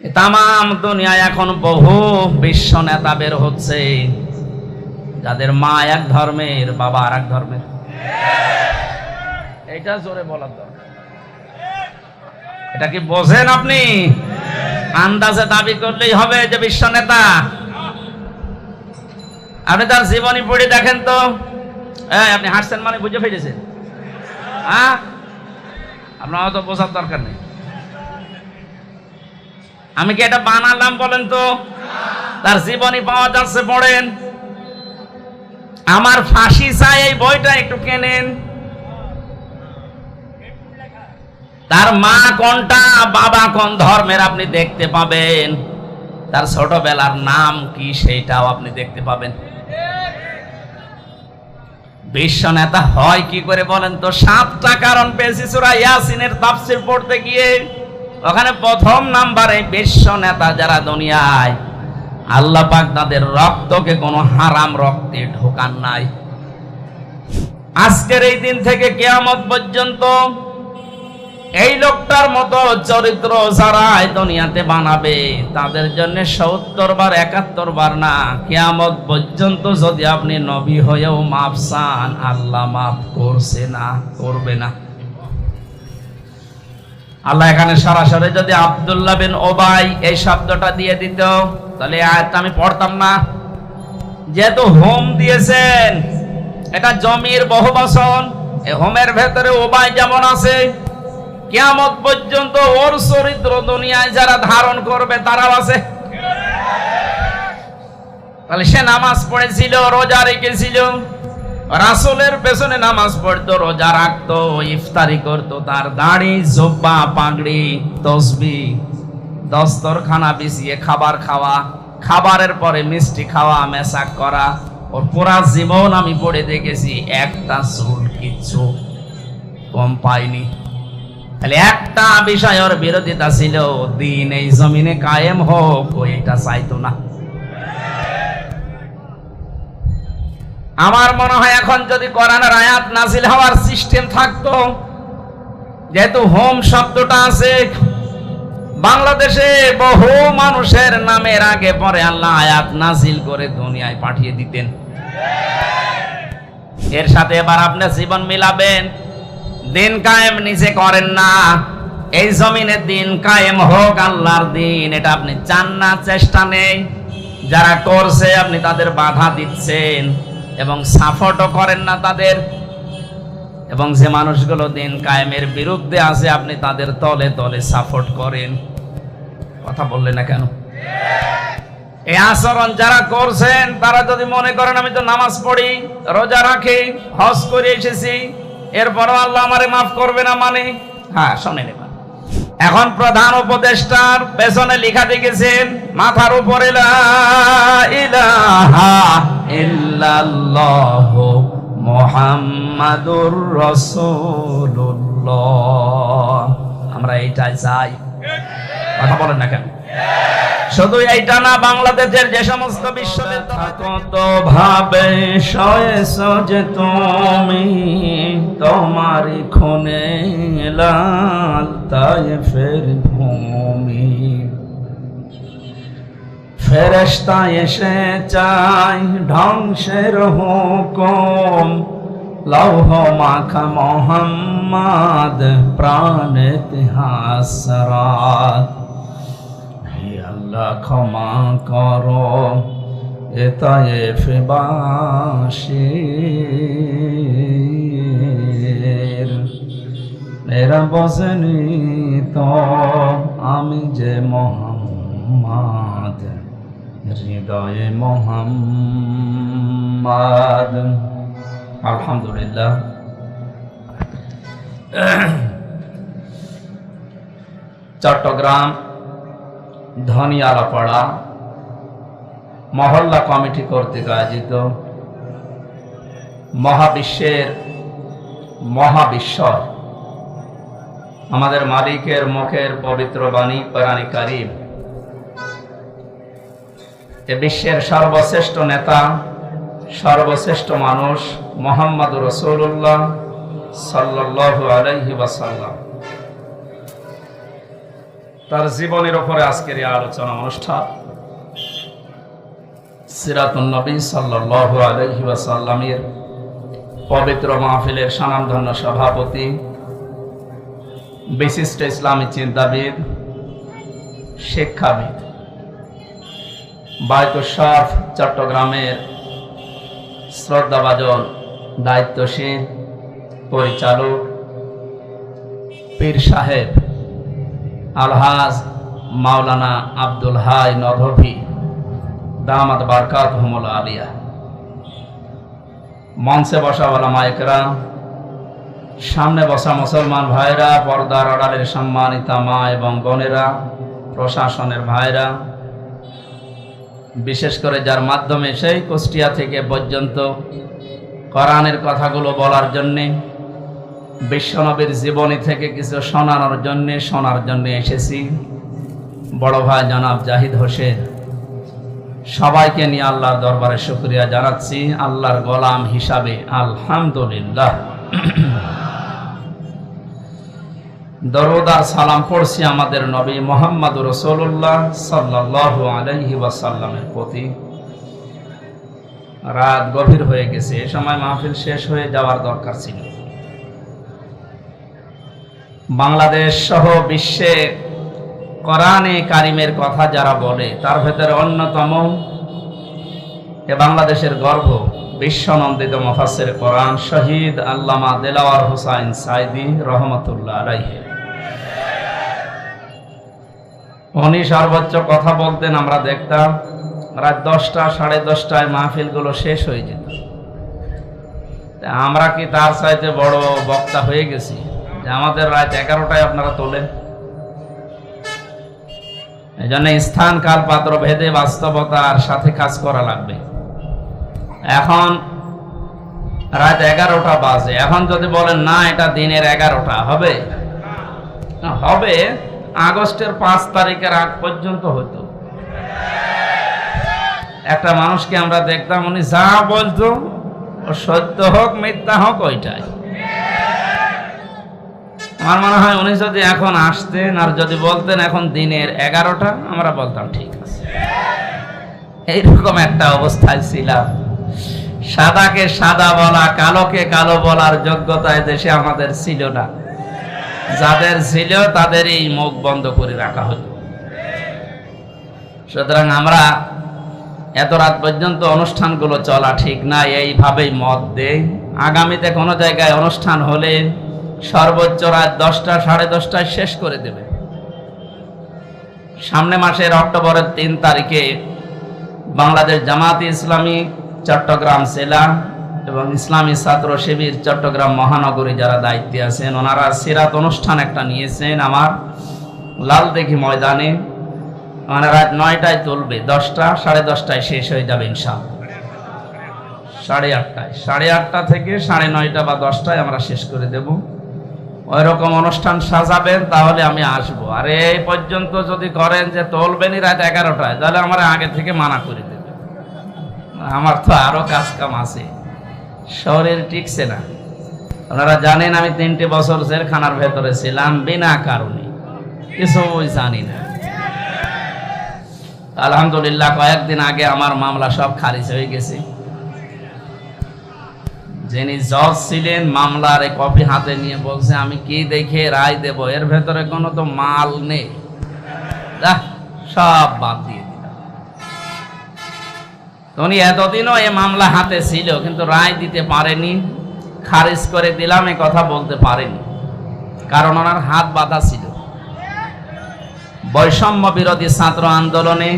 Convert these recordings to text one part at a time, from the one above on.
তামাম দুনিয়ায় এখন বহু বিশ্ব নেতা বের হচ্ছে যাদের মা এক ধর্মের, বাবা আর এক ধর্মের। এটা জোরে বলার দরকার। এটা কি বোঝেন আপনি? আন্দাজে দাবি করলেই হবে যে বিশ্ব নেতা? আপনি তার জীবনী পড়ে দেখেন তো। আপনি হাসছেন মানে বুঝে ফেলেছেন? হ্যাঁ, আপনার অত বোঝার দরকার নেই। আমি কি এটা বানালাম বলেন তো? তার জীবনী পাওয়া যাচ্ছে, পড়েন। আমার ফাঁসি চাই এই বইটা একটু কেনেন। তার মা কোনটা, বাবা কোন ধর্মের আপনি দেখতে পাবেন। তার ছোটবেলার নাম কি সেইটাও আপনি দেখতে পাবেন। বিশ্ব নেতা হয় কি করে বলেন তো? 7টা কারণ পেয়েছি সূরা ইয়াসিনের তাফসীর পড়তে গিয়ে। ওখানে প্রথম নাম্বারে বিশ্ব নেতা যারা দুনিয়ায়, আল্লাহ পাক তাদের রক্তকে কোনো হারাম রক্তে ঢোকান নাই। আজকের এই দিন থেকে কিয়ামত পর্যন্ত এই লোকটার মতো চরিত্র যারা দুনিয়াতে বানাবে তাদের জন্য 70 বার 71 বার না, কিয়ামত পর্যন্ত যদি আপনি নবী হয়েও মাফ চান, আল্লাহ মাফ করছে না, করবে না। আল্লাহ এখানে সরাসরি যদি আব্দুল্লাহ বিন ওবাই এই শব্দটা দিয়ে দিত তাহলে আয়াতটা আমি পড়তাম না। যেহেতু হোম দিয়েছেন, এটা জমির বহুবচন, এই হোমের ভেতরে ওবাই যেমন আছে, কিয়ামত পর্যন্ত ওর চরিত্র দুনিয়ায় যারা ধারণ করবে তারাও আছে। তাহলে সে নামাজ পড়েছিল, রোজা রেখেছিল, রাসূলের পেছনে নামাজ পড়তো, রোজা রাখতো, ইফতারি করতো, তার দাড়ি, জুব্বা, পাগড়ি, তসবিহ, দস্তরখানা বিছিয়ে খাবার খাওয়া, খাবারের পরে মিষ্টি খাওয়া, মেসাক করা, ওর পুরা জীবন আমি পড়ে দেখেছি, একটা চুল কিচ্ছু কম পাইনি। তাহলে একটা বিষয়ের বিরোধিতা ছিল, দিন এই জমিনে কায়েম হোক, ও এটা চাইতো না। আমার মনে হয় এখন যদি কোরআনের আয়াত নাযিল হওয়ার সিস্টেম থাকতো, যেহেতু হোম শব্দটা আছে, বাংলাদেশে বহু মানুষের নামের আগে পরে আল্লাহ আয়াত নাযিল করে দুনিয়ায় পাঠিয়ে দিতেন। এর সাথে এবার আপনি জীবন মিলাবেন। দিন কায়েম নিজে করেন না, এই জমিনে দিন কায়েম হোক, আল্লাহর দিন, এটা আপনি চান না, চেষ্টা নেই। যারা করছে আপনি তাদের বাধা দিচ্ছেন এবং সাপোর্টও করেন না তাদের। এবং যে মানুষগুলো দিন কায়েমের বিরুদ্ধে আছে আপনি তাদের তলে তলে সাপোর্ট করেন। কথা বললেন না কেন? এই আচরণ যারা করছেন তারা যদি মনে করেন আমি তো নামাজ পড়ি, রোজা রাখি, হজ করে এসেছি, এরপরও আল্লাহ আমারে মাফ করবে না, মানে হ্যাঁ শোনেন এবার। এখন প্রধান উপদেষ্টার পেছনে লেখা দেখেছেন মাথার উপরে লা ইলাহা ইল্লাল্লাহু মুহাম্মাদুর রাসূলুল্লাহ। আমরা এইটাই চাই। কথা বলেন না কেন? শুধু এইটা না, বাংলাদেশের যে সমস্ত বিশ্ববিদ্যালয় কত ভাবে সয়েছ যে তুমি তোমারই খুনে লাল তায়েফের ভূমি, ফেরেশতা এসে চাই ধ্বংসের হুকুম, লৌহ মাখা মোহাম্মদ প্রাণেতে হাসরাত। আল্লাহ ক্ষমা করো এ তায়েফবাসীর, এরা বোঝেনি তো আমি যে মোহাম্মদ, হৃদয়ে মোহাম্মদ। আলহামদুলিল্লাহ। চট্টগ্রাম ধনিয়ালাপাড়া মহল্লা কমিটি কর্তৃক আয়োজিত মহাবিশ্বের মহাবিশ্বর আমাদের মালিকের মুখের পবিত্র বাণী কোরআন কারীম, এ বিশ্বের সর্বশ্রেষ্ঠ নেতা, সর্বশ্রেষ্ঠ মানুষ মুহাম্মদুর রাসূলুল্লাহ সাল্লাল্লাহু আলাইহি ওয়াসাল্লাম তার জীবনের উপরে আজকের এই আলোচনা অনুষ্ঠান। সিরাতুন নবী সাল্লাল্লাহু আলাইহি ওয়াসাল্লামের পবিত্র মাহফিলের স্বনামধন্য সভাপতি, বিশিষ্ট ইসলামী চিন্তাবিদ, শিক্ষাবিদ, বায়তুশ শরফ চট্টগ্রামের শ্রদ্ধাভাজন দায়িত্বশীল পরিচালক পীর সাহেব আলহাজ মাওলানা আব্দুল হাই নদভী দামাত বারকাতুহুমুল আলিয়া, মঞ্চে বসা ওলামায়ে কেরাম, সামনে বসা মুসলমান ভাইরা, পর্দার আড়ালের সম্মানিতা মা এবং বোনেরা, প্রশাসনের ভাইরা, বিশেষ করে যার মাধ্যমে সেই কুষ্টিয়া থেকে পর্যন্ত কোরআনের কথাগুলো বলার জন্যে, বিশ্বনবীর জীবনী থেকে কিছু শোনার জন্য এসেছি, বড় ভাই জনাব জাহিদ হোসেন, সবাইকে নিয়ে আল্লাহর দরবারে শুকরিয়া জানাচ্ছি আল্লাহর গোলাম হিসাবে আলহামদুলিল্লাহ। দরুদ আর সালাম পড়ছি আমাদের নবী মুহাম্মদুর রাসূলুল্লাহ সাল্লাল্লাহু আলাইহি ওয়াসাল্লামের প্রতি। রাত গভীর হয়ে গেছে, এই সময় মাহফিল শেষ হয়ে যাওয়ার দরকার ছিল। বাংলাদেশ সহ বিশ্বে কোরআনে কারিমের কথা যারা বলে তার ভেতরে অন্যতম এ বাংলাদেশের গর্ব বিশ্বনন্দিত মুফাসসির কোরআন শহীদ আল্লামা দেলাওয়ার হোসাইন সাইদি রহমাতুল্লাহ আলাইহি। উনি সর্বোচ্চ কথা বলতেন, আমরা দেখতাম রাত 10টা 10:30টায় মাহফিলগুলো শেষ হয়ে যেত। আমরা কি তার চাইতে বড় বক্তা হয়ে গেছি যে আমাদের রাত 11টায় আপনারা তোলেন? এই জন্য স্থান কাল পাত্র ভেদে বাস্তবতার সাথে কাজ করা লাগবে। এখন রাত 11টা বাজে, এখন যদি বলেন না এটা দিনের 11টা হবে, হবে আগস্টের 5 তারিখের আগ পর্যন্ত হতো। একটা মানুষকে আমরা দেখতাম, উনি যা বলতো ও সত্য হোক মিথ্যা হোক ওইটাই। আমার মনে হয় উনি যদি এখন আসতেন আর যদি বলতেন এখন দিনের 11টা, আমরা বলতাম ঠিক আছে। এইরকম একটা অবস্থায় ছিলাম। সাদাকে সাদা বলা, কালোকে কালো বলার যোগ্যতা দেশে আমাদের ছিল না। যাদের ছিল তাদেরই মুখ বন্ধ করে রাখা হতো। সুতরাং আমরা এত রাত পর্যন্ত অনুষ্ঠানগুলো চলা ঠিক না, এইভাবেই মত দেই। আগামীতে কোনো জায়গায় অনুষ্ঠান হলে সর্বোচ্চ রাত 10টা 10:30টায় শেষ করে দেবে। সামনে মাসের অক্টোবরের 3 তারিখে বাংলাদেশ জামায়াতে ইসলামী চট্টগ্রাম জেলা এবং ইসলামী ছাত্র শিবির চট্টগ্রাম মহানগরী যারা দায়িত্বে আছেন, ওনারা সিরাত অনুষ্ঠান একটা নিয়েছেন আমার লালদিঘি ময়দানে। মানে রাত 9টায় তুলবে, 10টা 10:30টায় শেষ হয়ে যাবে ইনশাআল্লাহ। 8:30টায় 8:30টা থেকে 9:30 বা 10টায় আমরা শেষ করে দেব। ওই রকম অনুষ্ঠান সাজাবেন, তাহলে আমি আসবো। আর এই পর্যন্ত যদি করেন যে তুলবেনই রাত 11টায়, তাহলে আমার আগে থেকে মানা করে দেবে। আমার তো আরো কাজ কাম আছে, শরীর টিকছে না। ওনারা জানেন আমি 3টে বছর জেলখানার ভেতরে ছিলাম বিনা কারণে, কিছু জানি না। আলহামদুলিল্লাহ কয়েকদিন আগে আমার মামলা সব খারিজ হয়ে গেছে। যিনি জজ ছিলেন মামলার এই কপি হাতে নিয়ে বলছে আমি কি দেখে রায় দেব, এর ভেতরে কোনো তো মাল নেই, সব বাদ দিয়ে দিলাম। উনি এতদিনও এই মামলা হাতে ছিল কিন্তু রায় দিতে পারেনি, খারিজ করে দিলাম এ কথা বলতে পারেনি, কারণ ওনার হাত বাঁধা ছিল। বৈষম্য বিরোধী ছাত্র আন্দোলনে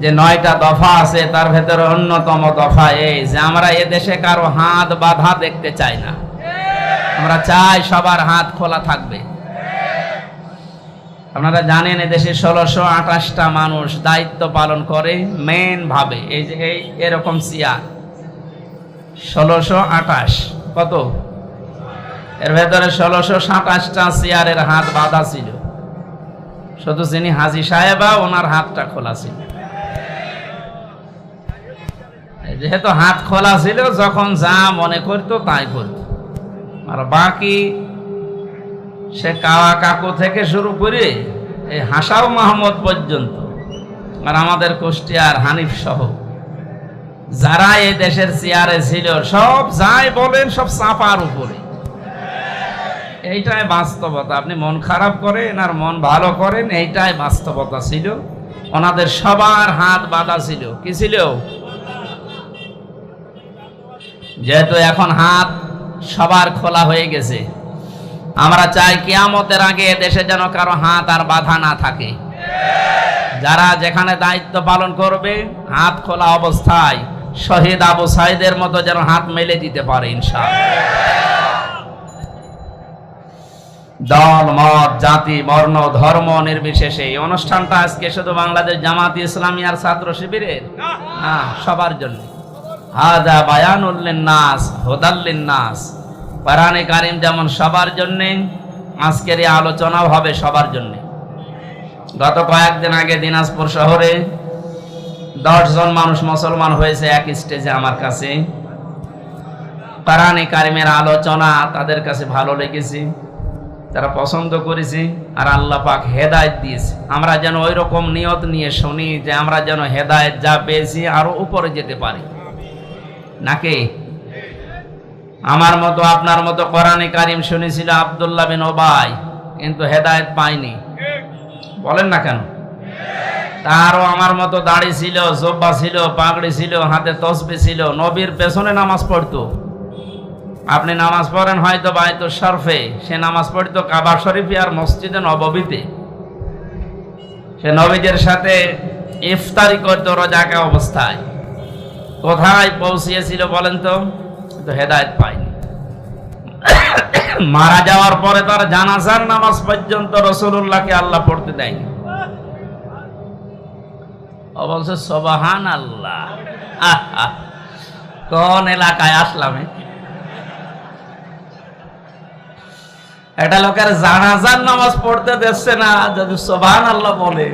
যে 9টা দফা আছে তার ভেতরে অন্যতম দফা এই যে আমরা এদেশে কারো হাত বাঁধা দেখতে চাই না। আমরা চাই সবার হাত খোলা থাকবে। আপনারা জানেন এদেশে 1628টা মানুষ দায়িত্ব পালন করে মেন ভাবে। এই যে এরকম চেয়ার 1628, কত এর ভেতরে 1627টা চেয়ারের হাত বাঁধা ছিল। শুধু যিনি হাজী সাহেবা ওনার হাতটা খোলা ছিল। যেহেতু হাত খোলা ছিল, যখন যা মনে করতো তাই করতো। আর বাকি সে কাওয়া কাকু থেকে শুরু করে এই হাসাও মাহমুদ পর্যন্ত আর আমাদের কুষ্টিয়ার হানিফ সহ যারা এই দেশের চেয়ারে ছিল সব যাই বলেন সব চাপার উপরে। এইটাই বাস্তবতা। আপনি মন খারাপ করেন আর মন ভালো করেন, এইটাই বাস্তবতা ছিল। ওনাদের সবার হাত বাঁধা ছিল। কি ছিল? যেহেতু এখন হাত সবার খোলা হয়ে গেছে, আমরা চাই কিয়ামতের আগে দেশে যেন কারো হাত আর বাধা না থাকে। যারা যেখানে দায়িত্ব পালন করবে হাত খোলা অবস্থায় শহীদ আবু সাইদের মতো যেন হাত মেলে দিতে পারে ইনশাআল্লাহ। দল মত জাতি বর্ণ ধর্ম নির্বিশেষে এই অনুষ্ঠানটা আজকে শুধু বাংলাদেশ জামাত ইসলামী আর ছাত্র শিবিরের না, সবার জন্য। হাদা বায়ানুল লিন্নাস হুদাল লিন্নাস। কোরআনে কারীম যেমন সবার জন্য, আজকের এই আলোচনাও হবে সবার জন্য। গত কয়েকদিন আগে দিনাজপুর শহরে 10 জন মানুষ মুসলমান হয়েছে এক স্টেজে আমার কাছে। কোরআনে কারীমের আলোচনা তাদের কাছে ভালো লেগেছে, তারা পছন্দ করেছে, আর আল্লাহ পাক হেদায়েত দিয়েছে। আমরা যেন ওই রকম নিয়ত নিয়ে শুনি যে আমরা যেন হেদায়েত যা পেয়েছি আরো উপরে যেতে পারি। নাকি আমার মতো আপনার মতো কোরআনে কারীম শুনেছিল আব্দুল্লাহ বিন ওবাই, কিন্তু হেদায়েত পায়নি। বলেন না কেন? তারও আমার মতো দাড়ি ছিল, জুব্বা ছিল, পাগড়ি ছিল, হাতে তসবিহ ছিল, নবীর পেছনে নামাজ পড়তো। আপনি নামাজ পড়েন হয়তো বাইতুল শরফে, সে নামাজ পড়তো কাবা শরীফে আর মসজিদে নববীতে। সে নবীদের সাথে ইফতারি করতো রোজাকা অবস্থায়। কোথায় পৌঁছিয়েছিল বলেন তো? হেদায়েত পায়নি। মারা যাওয়ার পরে তার জানাজার নামাজ পর্যন্ত রাসূলুল্লাহকে আল্লাহ পড়তে দেয়নি। ও বলছে সুবহানাল্লাহ। কোন এলাকায় আসলাম? একটা লোকের জানাজার নামাজ পড়তে দিচ্ছে না, যদি সুবহানাল্লাহ বলে।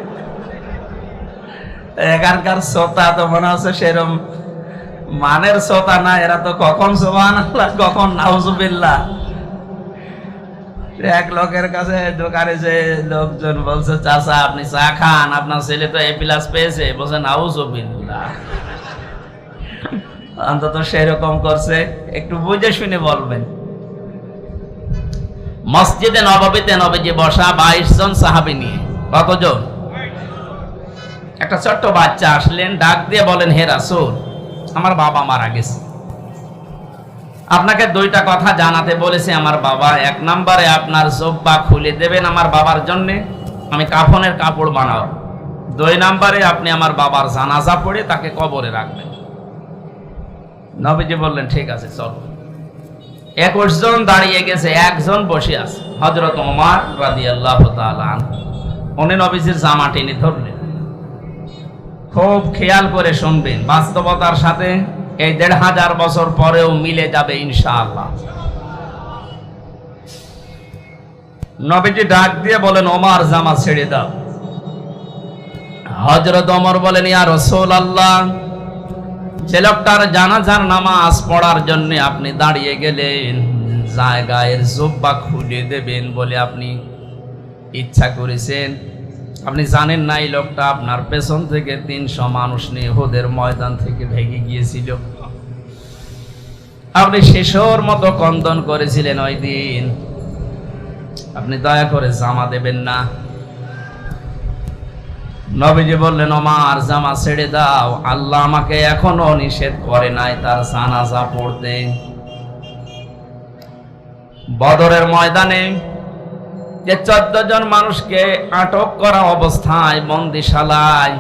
এখানকার শ্রোতা তো মনে হচ্ছে সেরকম মানের শ্রোতা না, এরা তো কখন সুবহানাল্লাহ কখন নাউজুবিল্লাহ। এক লোকের কাছে দোকানে যে লোকজন বলছে, চাচা আপনি চা খান, আপনার ছেলে তো A+ পেয়েছে। বলছে নাউজুবিল্লাহ। অন্তত সেরকম করছে, একটু বুঝে শুনে বলবেন। মসজিদে নববীতে নবীজি বসা 22 জন সাহাবী নিয়ে। কতজন? একটা ছোট্ট বাচ্চা আসলেন, ডাক দিয়ে বলেন, হে রাসূল, আমার বাবা মারা গেছে, আপনাকে 2টা কথা জানাতে বলেছে আমার বাবা। 1 নম্বরে আপনার জুব্বা খুলে দেবেন আমার বাবার জন্য, আমি কাফনের কাপড় বানাবো। 2 নম্বরে আপনি আমার বাবার জানাজা পড়ে তাকে কবরে রাখবেন। নবীজি বললেন ঠিক আছে চলো। 21 জন দাঁড়িয়ে গেছে, 1 জন বসে আছে, হযরত ওমর রাদিয়াল্লাহু তাআলা আনহু। উনি নবীজির জামা টেনে ধরলেন। খুব খেয়াল করে শুনবেন, বাস্তবতার সাথে এই 1500 বছর পরেও মিলে যাবে ইনশাআল্লাহ। নবীজি ডাক দিয়ে বলেন, ওমর জামা ছেড়ে দাও। হযরত ওমর বলেন, ইয়া রাসূলুল্লাহ, যে লোকটার জানাজার নামাজ পড়ার জন্য আপনি দাঁড়িয়ে গেলেন, জায়গায় জুব্বা খুলে দেবেন বলে আপনি ইচ্ছা করেছেন, আপনি জানেন না এই লোকটা আপনার পেছন থেকে 300 মানুষ নিয়ে উহুদের ময়দান থেকে ভেগে গিয়েছিল। আপনি শিশুর মতো ক্রন্দন করেছিলেন ওই দিন, আপনি দয়া করে জামা দেবেন না। নবীজি বললেন, ওমর জামা ছেড়ে দাও, আল্লাহ আমাকে এখনো নিষেধ করে নাই তার জানাজা পড়তে। বদরের ময়দানে যে 14 জন মানুষকে আটক করা অবস্থায় বন্দিশালায়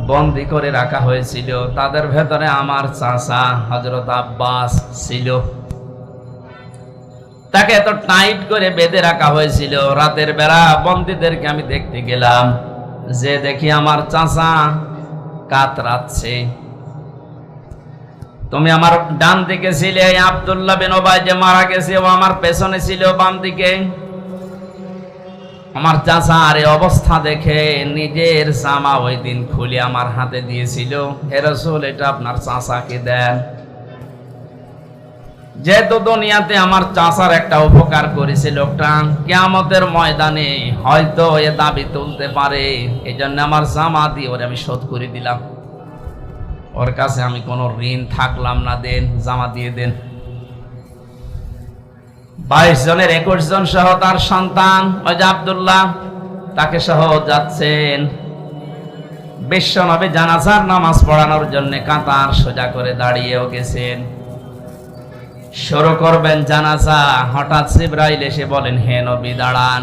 বন্দি করে রাখা হয়েছিল, তাদের ভেতরে আমার চাচা হযরত আব্বাস ছিল। তাকে এত টাইট করে বেঁধে রাখা হয়েছিল। রাতের বেলা বন্দীদেরকে আমি দেখতে গেলাম, যে দেখি আমার চাচা কাতরাচ্ছে। তুমি আমার ডান দিকে ছিলে, আব্দুল্লাহ বিন ওবাই যে মারা গেছে ও আমার পেছনে ছিল বাম দিকে। আমার চাচা আর এই অবস্থা দেখে নিজের জামা ওই দিন খুলে আমার হাতে দিয়েছিল, হে রাসূল এটা আপনার চাচাকে দেন। যেহেতু দুনিয়াতে আমার চাচার একটা উপকার করেছে লোকটা, কিয়ামতের ময়দানে হয়তো এ দাবি তুলতে পারে, এই জন্য আমার জামা দিয়ে ওরে আমি শোধ করে দিলাম। ওর কাছে আমি কোনো ঋণ থাকলাম না, দেন জামা দিয়ে দেন। 22 জনের 21 জন সহ তার সন্তান ওই যে আব্দুল্লাহ, তাকে সহ যাচ্ছেন। বিশ্বনবী জানাজার নামাজ পড়ানোর জন্য কাতার সোজা করে দাঁড়িয়েও গেছেন। শুরু করবেন জানাজা, হঠাৎ জিবরাইল এসে বলেন, হে নবী দাঁড়ান।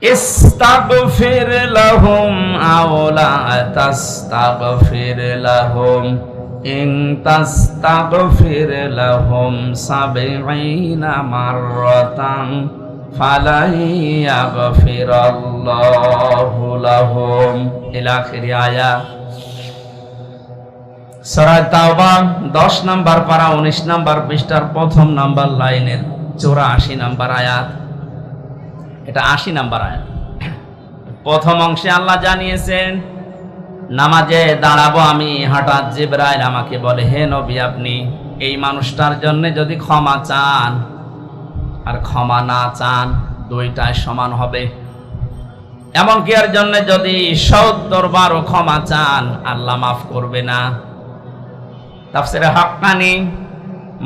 ইস্তাগফির লাহুম আও লা তাস্তাগফির লাহুম ইন তাস্তাগফির লাহুম 70 মাররাতান ফালাই ইয়াগফিরাল্লাহু লাহুম ইলা আখির আয়াত। সূরা তাওবা 10 নম্বর পারা 19 নম্বর পৃষ্ঠার প্রথম নাম্বার লাইনের 84 নম্বর আয়াত। এটা 80 নম্বর আয়াত। প্রথম অংশে আল্লাহ জানিয়েছেন নামাজে দাঁড়াবো আমি, হঠাৎ জিবরাইল আমাকে বলে, হে নবী আপনি এই মানুষটার জন্য যদি ক্ষমা চান আর ক্ষমা না চান দুইটাই সমান হবে। এমনকি এর জন্য যদি 70 বারও ক্ষমা চান আল্লাহ মাফ করবে না। তাফসীরে হাক্কানি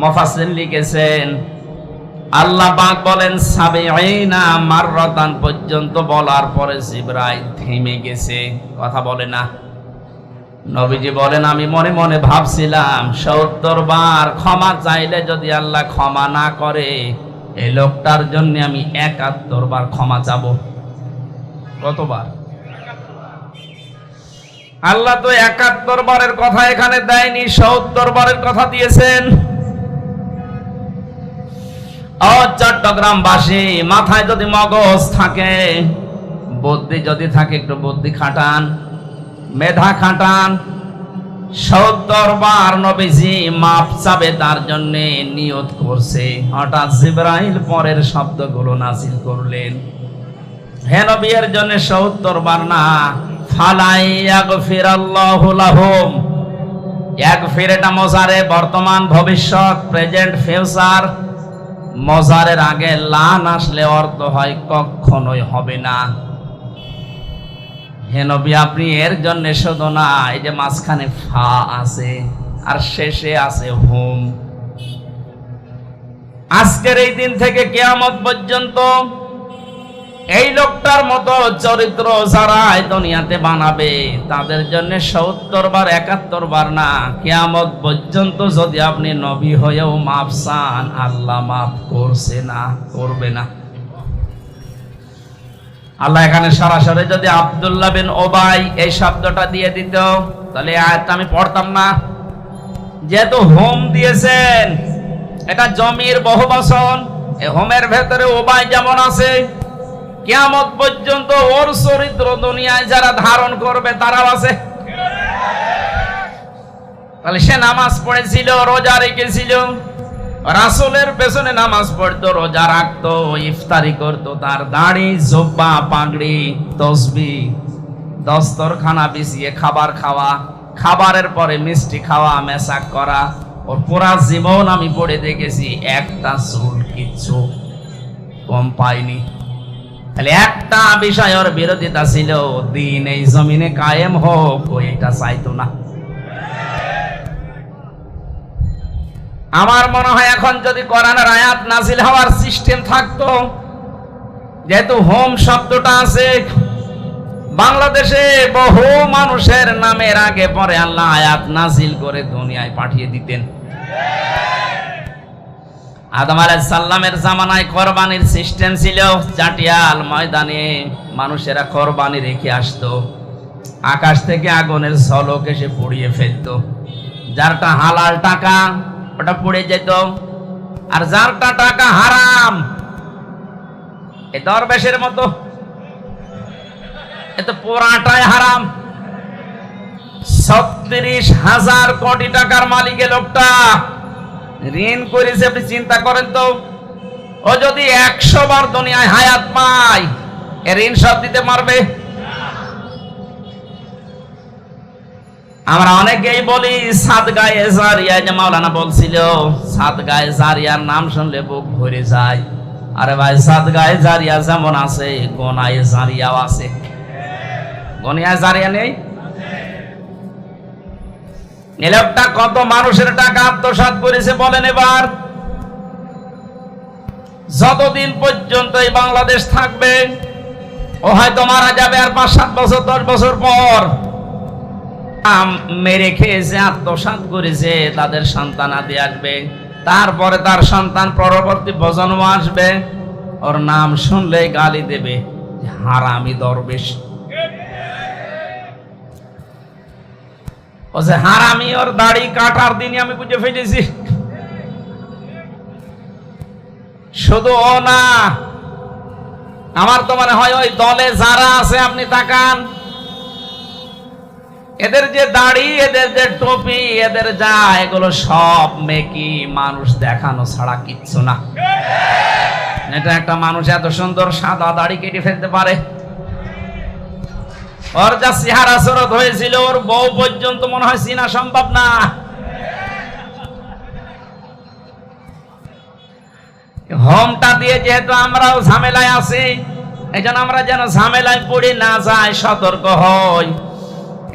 মুফাসসির লিখেছেন আল্লাহ পাক বলেন 70 মাররাতান পর্যন্ত বলার পরে জিবরাইল থেমে গেছে, কথা বলে না। নবীজি বলেন আমি মনে মনে ভাবছিলাম 70 বার ক্ষমা চাইলে যদি আল্লাহ ক্ষমা না করে, এই লোকটার জন্য আমি 71 বার ক্ষমা চাবো। কতবার? আল্লাহ তো 71 বারের কথা এখানে দেয়নি, 70 বারের কথা দিয়েছেন। ও চট্টগ্রামবাসী, মাথায় যদি মগজ থাকে, বুদ্ধি যদি থাকে, একটু বুদ্ধি খাটান, মেধা খাটান। 70 বার নবীজি মাফ চাবে তার জন্য নিয়ত করছে। হঠাৎ জিবরাইল পরের শব্দগুলো নাযিল করলেন, হে নবী এর জন্য 70 বার না, ফালাই ইয়াগফিরাল্লাহু লাহুম। ইয়াগফির এটা মজারে, বর্তমান ভবিষ্যৎ, প্রেজেন্ট ফিউচার। মজারের আগে লান আসলে অর্থ হয় কখনোই হবে না। হে নবী আপনি এর জন্য শুধু না, এই যে মাঝখানে ফা আছে আর শেষে আছে হুম, আজকের এই দিন থেকে কিয়ামত পর্যন্ত এই লোকটার মতো চরিত্র যারা দুনিয়াতে বানাবে তাদের জন্য 70 বার 71 বার না, কিয়ামত পর্যন্ত যদি আপনি নবী হয়েও মাফ চান আল্লাহ মাফ করছে না, করবে না। আল্লাহ এখানে সরাসরি যদি আব্দুল্লাহ বিন ওবাই এই শব্দটা দিয়ে দিত তাহলে আয়াতটা আমি পড়তাম না। যেহেতু হোম দিয়েছেন, এটা জমির বহুবচন, এই হোমের ভেতরে ওবাই যেমন আছে, কিয়ামত পর্যন্ত ওর চরিত্র দুনিয়ায় যারা ধারণ করবে তারাও আছে। তাহলে সে নামাজ পড়েছিল, রোজা রেখেছিল, রাসূলের পেছনে নামাজ পড়তো, রোজা রাখতো, ইফতারি করতো, তার দাড়ি, জুব্বা, পাগড়ি, তসবিহ, দস্তরখানা বিছিয়ে খাবার খাওয়া, খাবারের পরে মিষ্টি খাওয়া, মেসাক করা, ওর পুরা জীবন আমি পড়ে দেখেছি একটা চুল কিচ্ছু কম পাইনি। তাহলে একটা বিষয় ওর বিরোধিতা ছিল, দিন এই জমিনে কায়েম হোক, ও এটা চাইতো না। আমার মনে হয় এখন যদি কোরআনের আয়াত নাজিল হওয়ার সিস্টেম থাকতো, যেহেতু হোম শব্দটা আছে, বাংলাদেশে বহু মানুষের নামের আগে পরে আল্লাহ আয়াত নাজিল করে দুনিয়ায় পাঠিয়ে দিতেন। আদম আলাইহিস সালামের জামানায় কোরবানির সিস্টেম ছিল, চাটিয়াল ময়দানে মানুষেরা কোরবানি রেখে আসতো, আকাশ থেকে আগুনের ঝলক এসে পুড়িয়ে ফেলতো। যারটা হালাল টাকা ওটা পুড়ে যেত, আর যারটা টাকা হারাম, এই দরবেশের মতো, এত পুরাটাই হারাম। 36,000 কোটি টাকার মালিক লোকটা, ঋণ করেছে। আপনি চিন্তা করেন তো, ও যদি 100 বার দুনিয়ায় হায়াত পায়, এর ঋণ সব দিতে পারবে? আমরা অনেকেই বলি সাদগায়ে জারিয়া, যে মাওলানা বলছিল সাদগায়ে জারিয়ার নাম শুনলে বুক ভরে যায়। আরে ভাই, সাদগায়ে জারিয়া যেমন আছে, গোনায়ে জারিয়াও আছে। গোনায়ে জারিয়া নেই? এই লোকটা কত মানুষের টাকা আত্মসাৎ করেছে বলেন এবার। যতদিন পর্যন্ত এই বাংলাদেশ থাকবে, ও হয়তো মারা যাবে আর 5-7 বছর 10 বছর পর। মেরে খেয়েছে, আত্মসাৎ করেছে, তাদের সন্তান আদি আসবে, তারপরে তার সন্তান পরবর্তী প্রজন্ম আসবে, ওর নাম শুনলে গালি দেবে, হারামি দরবেশ। ও যে হারামি, ওর দাড়ি কাটার দিনই আমি বুঝে ফেলেছি। শুধু ও না, আমার তো মনে হয় ওই দলে যারা আছে আপনি তাকান, এদের যে দাড়ি, এদের যে টুপি, এদের যা, এগুলো সব মেকি মানুষ দেখানো ছাড়া কিচ্ছু না। এটা একটা মানুষ এত সুন্দর সাদা দাড়ি কেটে ফেলতে পারে? ওর যা চেহারা সুরত হয়েছিল, ওর বউ পর্যন্ত মনে হয় চিনা সম্ভব না। হোমটা দিয়ে যেহেতু আমরাও ঝামেলায় আছি, এই জন্য আমরা যেন ঝামেলায় পড়ে না যাই, সতর্ক হই।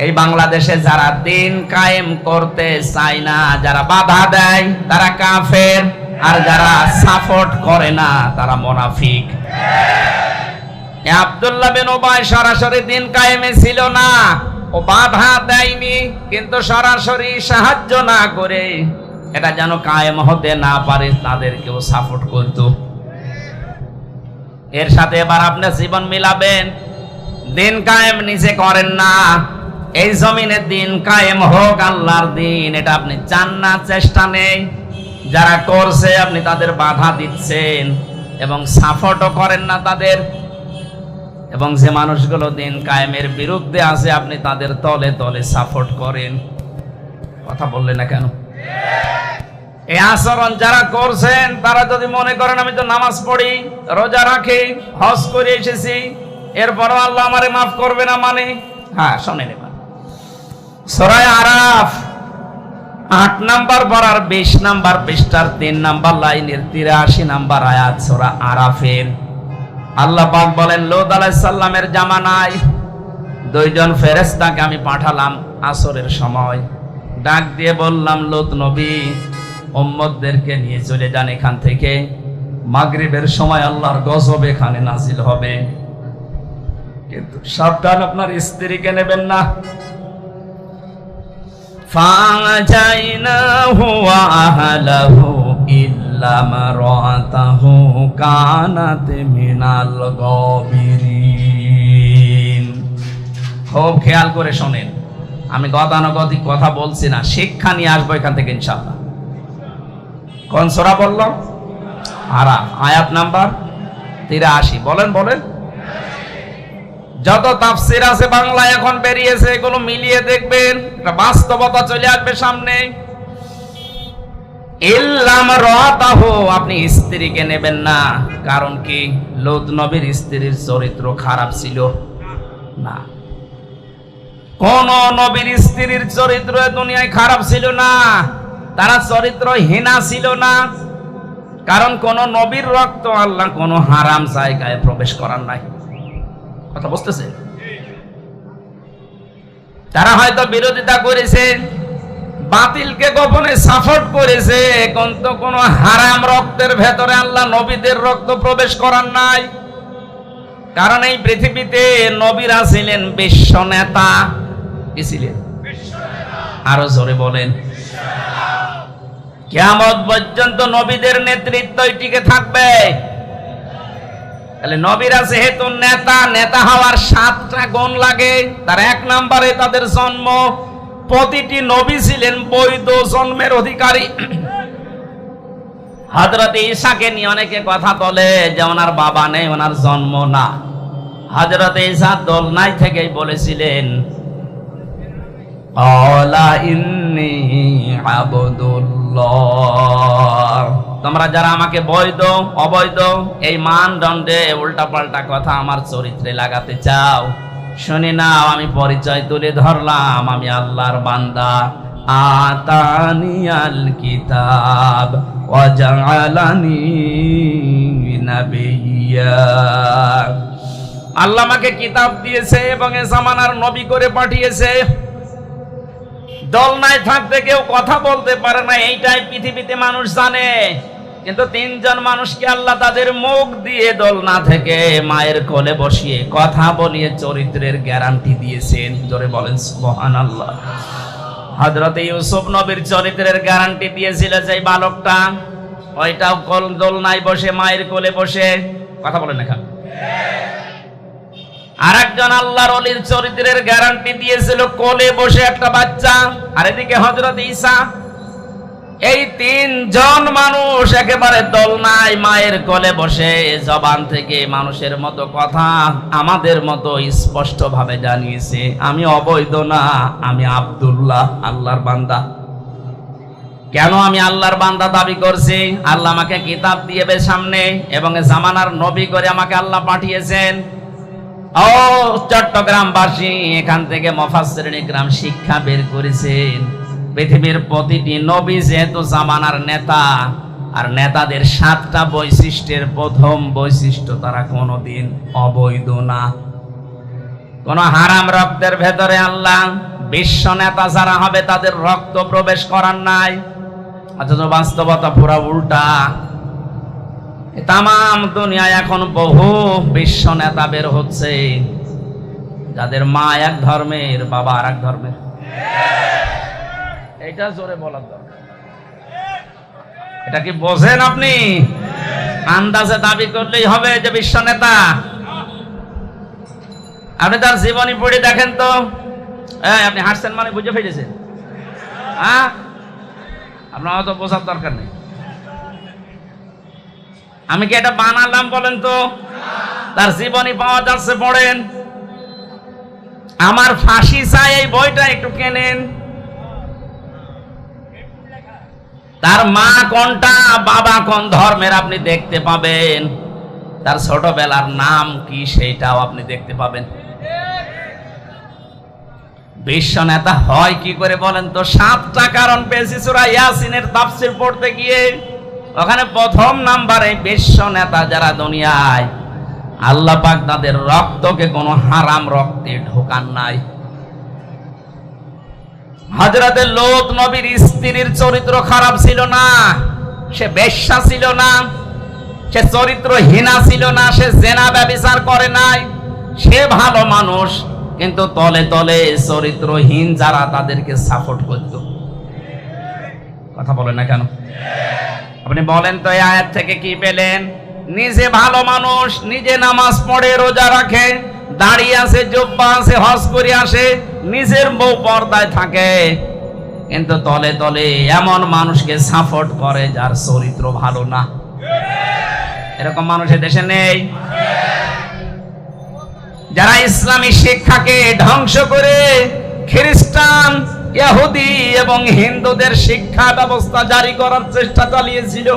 এই বাংলাদেশে যারা দিন কায়েম করতে চায় না, যারা বাধা দেয়, তারা কাফের, আর যারা সাপোর্ট করে না তারা মুনাফিক। আব্দুল্লাহ বিন উবাই সরাসরি দিন কায়েমে ছিল না, ও বাধা দেয়নি, কিন্তু সরাসরি সাহায্য না করে এটা যেন কায়েম হতে না পারে তাদেরকেও সাপোর্ট করত। এর সাথে এবার আপনি জীবন মিলাবেন। দিন কায়েম নিজে করেন না, এই জমিনে দিন কায়েম হোক, আল্লাহর দিন, এটা আপনি চান না, চেষ্টা নেই। যারা করছে আপনি তাদের বাধা দিচ্ছেন এবং সাপোর্টও করেন না তাদের, এবং যে মানুষগুলো দিন কায়েমের বিরুদ্ধে আছে আপনি তাদের তলে তলে সাপোর্ট করেন। কথা বললেন না কেন? এই আচরণ যারা করছেন, তারা যদি মনে করেন আমি তো নামাজ পড়ি, রোজা রাখি, হজ করে এসেছি, এরপরও আল্লাহ আমারে মাফ করবে না, মানে হ্যাঁ, শোনেন এবার সূরা আরাফ 8 নাম্বার পারার 20 নাম্বার পৃষ্ঠার 3 নাম্বার লাইনের 83 নাম্বার আয়াত সূরা আরাফের। আল্লাহ পাক বলেন, লূত আলাইহিস সালামের জামানায় 2 জন ফেরেশতাকে আমি পাঠালাম আসরের সময়, ডাক দিয়ে বললাম, লূত নবী উম্মতদেরকে নিয়ে চলে যান এখান থেকে, মাগরিবের সময় আল্লাহর গজব এখানে নাজিল হবে, কিন্তু সাবধান আপনার স্ত্রীকে নেবেন না। ফাজাইনাহু ওয়া আহলাহু ইল্লা মারাতাহু কানাত মিনাল গাবিরিন। খুব খেয়াল করে শোনেন, আমি গতানুগতিক কথা বলছি না, শিক্ষা নিয়ে আসবো এখান থেকে ইনশাআল্লাহ। কোন সূরা বললাম? আরাফ, আয়াত নাম্বার 83। বলেন বলেন। যত তাফসীর আছে বাংলায় এখন বেরিয়েছে, এগুলো মিলিয়ে দেখবেন, একটা বাস্তবতা চলে আসবে সামনে। ইল্লাম রাতাহু, আপনি স্ত্রীকে নেবেন না। কারণ কি? লূত নবীর স্ত্রীর চরিত্র খারাপ ছিল না। কোন নবীর স্ত্রীর চরিত্র দুনিয়ায় খারাপ ছিল না, তারা চরিত্রহীনা ছিল না। কারণ কোন নবীর রক্ত আল্লাহ কোন হারাম জায়গায় প্রবেশ করার নাই। কথা বুঝতেছে? তারা হয়তো বিরোধিতা করেছে, বাতিলকে গোপনে সাপোর্ট করেছে, কিন্তু কোন হারাম রক্তের ভেতরে আল্লাহ নবীদের রক্ত প্রবেশ করার নাই। কারণ এই পৃথিবীতে নবীরা ছিলেন বিশ্ব নেতা। কি ছিলেন? আরো জোরে বলেন। কিয়ামত পর্যন্ত নবীদের নেতৃত্বই টিকে থাকবে। তাহলে নবীরা যেহেতু নেতা, নেতা হওয়ার 7টা গুণ লাগে। তার 1 নম্বরে তাদের জন্ম। প্রতিটি নবী ছিলেন বৈধ জন্মের অধিকারী। হযরত ঈসাকে নিয়ে অনেকে কথা বলে যে ওনার বাবা নেই, ওনার জন্ম না। হযরত ঈসা দোলনায় থেকেই বলেছিলেন, আলা ইন্নী আবদুল্লাহ, তোমরা যারা আমাকে বৈধ অবৈধ এই মানদণ্ডে উল্টাপাল্টা কথা আমার চরিত্রে লাগাতে চাও, শুনে নাও, আমি পরিচয় তুলে ধরলাম, আমি আল্লাহর বান্দা। আতানিয়াল কিতাব ওয়া জাআলানি নাবিয়্যা। আল্লাহ আমাকে কিতাব দিয়েছে এবং এ জামানার নবী করে পাঠিয়েছে। দোলনায় থাকতে কেউ কথা বলতে পারে না, এইটাই পৃথিবীতে মানুষ জানে। কিন্তু তিনজন মানুষকে আল্লাহ তাদের মুখ দিয়ে দোলনা থেকে মায়ের কোলে বসিয়ে কথা বলিয়ে চরিত্রের গ্যারান্টি দিয়েছেন। জোরে বলেন সুবহানাল্লাহ। হযরত ইউসুফ নবীর চরিত্রের গ্যারান্টি দিয়েছিল যে বালকটা, ওইটাও দোলনায় বসে মায়ের কোলে বসে কথা বলেন না। আর একজন আল্লাহর ওলির চরিত্রের গ্যারান্টি দিয়েছিল কোলে বসে একটা বাচ্চা, আর এদিকে হযরত ঈসা। এই তিনজন মানুষ একেবারে দোলনায় মায়ের কোলে বসে জবান থেকে মানুষের মতো কথা আমাদের মতো স্পষ্ট ভাবে জানিয়েছে, আমি অবৈধ না, আমি আব্দুল্লাহ, আল্লাহর বান্দা। কেন আমি আল্লাহর বান্দা দাবি করছি? আল্লাহ আমাকে কিতাব দিয়েবে সামনে এবং জামানার নবী করে আমাকে আল্লাহ পাঠিয়েছেন। ও চট্টগ্রামবাসী, এখান থেকে মুফাসসিরিন ইকরাম শিক্ষা বের করেছেন, পৃথিবীর প্রতিটি নবী যেহেতু জামানার নেতা, আর নেতাদের 7টা বৈশিষ্ট্যের প্রথম বৈশিষ্ট্য তারা কোনোদিন অবৈধ না। কোন হারাম রক্তের ভেতরে আল্লাহ বিশ্ব নেতা যারা হবে তাদের রক্ত প্রবেশ করার নাই। অথচ বাস্তবতা পুরা উল্টা। তামাম দুনিয়ায় এখন বহু বিশ্ব নেতা বের হচ্ছে যাদের মা এক ধর্মের, বাবা আর এক ধর্মের। এটা জোরে বলার দরকার। এটা কি বোঝেন আপনি? আন্দাজে দাবি করলেই হবে যে বিশ্ব নেতা? আপনি তার জীবনী পড়ে দেখেন তো। আপনি হাসছেন মানে বুঝে ফেলেছেন? হ্যাঁ, আপনার অত বোঝার দরকার নেই। আমি কি এটা বানালাম বলেন তো? তার জীবনী পাওয়া যাচ্ছে, পড়েন। আমার ফাঁসি চাই এই বইটা একটু কেনেন। তার মা কোনটা, বাবা কোন ধর্মের আপনি দেখতে পাবেন। তার ছোটবেলার নাম কি সেইটাও আপনি দেখতে পাবেন। বিশ্ব নেতা হয় কি করে বলেন তো? 7টা কারণ পেয়েছি সূরা ইয়াসিনের তাফসীর পড়তে গিয়ে। ওখানে প্রথম নাম্বারে বিশ্ব নেতা যারা দুনিয়ায়, আল্লাহ পাক তাদের রক্তকে কোনো হারাম রক্তে ঢোকান নাই। হযরতে লূত নবীর স্ত্রীর চরিত্র খারাপ ছিল না, সে বেশ্যা ছিল না, সে চরিত্রহীনা ছিল না, সে জেনা ব্যভিচার করে নাই, সে ভালো মানুষ। কিন্তু তলে তলে চরিত্রহীন যারা তাদেরকে সাপোর্ট করত। কথা বলেন না কেন? আপনি বলেন তো এই আয়াত থেকে কি পেলেন? নিজে ভালো মানুষ, নিজে নামাজ পড়ে, রোজা রাখে, দাঁড়িয়ে আছে, জুব্বা আছে, হজ করে আসে, নিজের বউ পর্দায় থাকে, কিন্তু তলে তলে এমন মানুষকে সাপোর্ট করে যার চরিত্র ভালো না। এরকম মানুষ দেশে নেই? যারা ইসলামী শিক্ষাকে ধ্বংস করে খ্রিস্টান, ইহুদি এবং হিন্দুদের শিক্ষা ব্যবস্থা জারি করার চেষ্টা চালিয়েছিল,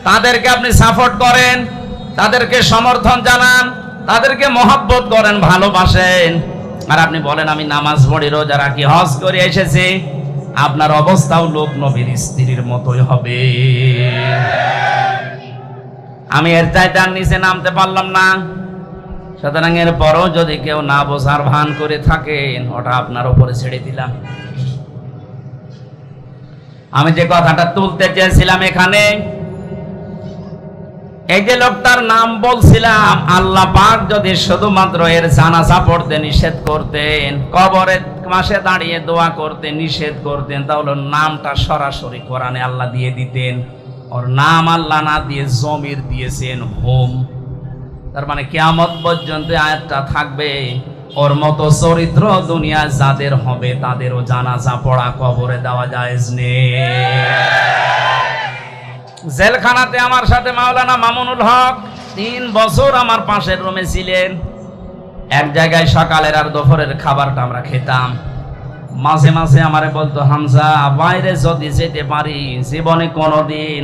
তাদেরকে আপনি সাপোর্ট করেন, তাদেরকে সমর্থন জানান, তাদেরকে মহব্বত করেন, ভালোবাসেন। আর আপনি বলেন আমি নামাজ পড়ি, রোজা রাখি, হজ করে এসেছি। আপনার অবস্থাও লোক নবীর স্ত্রীর মতোই হবে। আমি এর চাইতে আর নিচে নামতে পারলাম না। সুতরাং এর পরও যদি কেউ না বোঝার ভান করে থাকেন, ওটা আপনার উপরে ছেড়ে দিলাম। আমি যে কথাটা তুলতে চেয়েছিলাম এখানে, এই যে লোকটার নাম বলছিলাম, আল্লাহ পাক যদি শুধুমাত্র এর জানাজা পড়তে নিষেধ করতেন, কবরের পাশে দাঁড়িয়ে দোয়া করতে নিষেধ করতেন, তাহলে নামটা সরাসরি কোরআনে আল্লাহ দিয়ে দিতেন। ওর নাম আল্লাহ না দিয়ে জমির দিয়েছেন হোম। তার মানে কিয়ামত পর্যন্ত আয়াতটা থাকবে, ওর মতো চরিত্র দুনিয়া যাদের হবে তাদেরও জানাজা পড়া কবরে দেওয়া জায়েজ নেই। জেলখানাতে আমার সাথে মাওলানা মামুনুল হক 3 বছর আমার পাশের রুমে ছিলেন। এক জায়গায় সকালের আর দুপুরের খাবারটা আমরা খেতাম। মাঝে মাঝে আমারে বলতো, হামজা বাইরে যদি যেতে পারি জীবনে কোনোদিন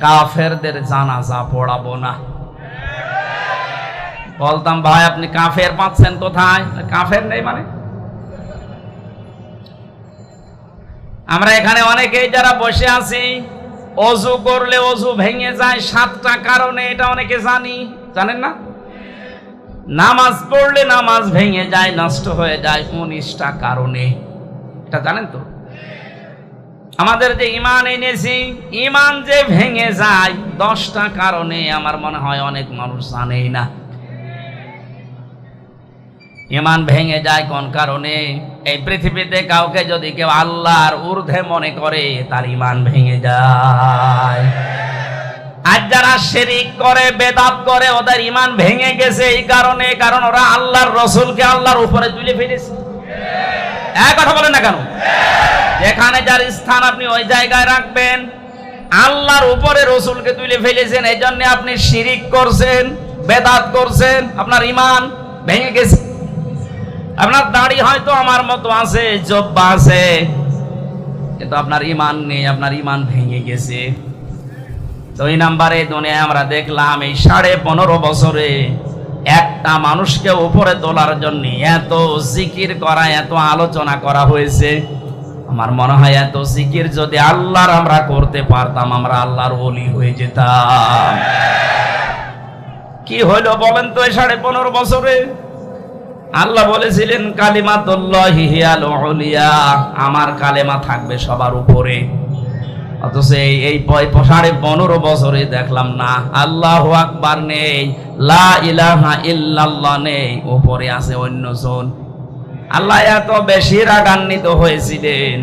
কাফেরদের জানাজা পড়াবো না। বলতাম ভাই আপনি কাফের পাচ্ছেন কোথায়? কাফের নেই মানে? আমরা এখানে অনেকেই যারা বসে আছি, অজু করলে অজু ভেঙে যায় 7টা কারণে, এটা অনেকে জানেন না? নামাজ পড়লে নামাজ ভেঙে যায়, নষ্ট হয়ে যায় 19টা কারণে, এটা জানেন তো? আমাদের যে ঈমান এনেছি, ঈমান যে ভেঙে যায় 10টা কারণে, আমার মনে হয় অনেক মানুষ জানেই না। ঈমান ভেঙে যায় কোন কারণে? এই পৃথিবীতে কাউকে যদি কেউ আল্লাহর ঊর্ধ্বে মনে করে, তার ঈমান ভেঙে যায়। আর যারা শিরক করে, বেদাত করে, ওদের ঈমান ভেঙে গেছে এই কারণে, কারণ ওরা আল্লাহর রাসূলকে আল্লাহর উপরে তুলে ফেলেছে। এক কথা বলেন না কেন? যেখানে যার স্থান আপনি ওই জায়গায় রাখবেন। আল্লাহর উপরে রাসূলকে তুলে ফেলেছেন, এই জন্য আপনি শিরক করছেন, বেদাত করছেন, আপনার ঈমান ভেঙে গেছে। আপনার দাড়ি হয়তো আমার মতো আছে, জব্বা আছে, কিন্তু আপনার ঈমান নেই, আপনার ঈমান ভেঙে গেছে। 2 নম্বরে দুনিয়ায় আমরা দেখলাম এই 15.5 বছরে একটা মানুষকে উপরে তোলার জন্য এত জিকির করা, এত আলোচনা করা হয়েছে। আমার মনে হয় এত জিকির যদি আল্লাহর আমরা করতে পারতাম, আমরা আল্লাহর ওলি হয়ে যেতাম। কি হইল বলেন তো? 15.5 বছরে আল্লাহ বলেছিলেন কালিমাতুল্লাহি হিয়াল উলিয়া, আমার কালেমা থাকবে সবার উপরে। অথচ এই 15.5 বছরে দেখলাম না, আল্লাহু আকবার নেই, লা ইলাহা ইল্লাল্লাহ নেই, উপরে আছে অন্যজন। আল্লাহ এত বেশি রাগান্বিত হয়েছিলেন,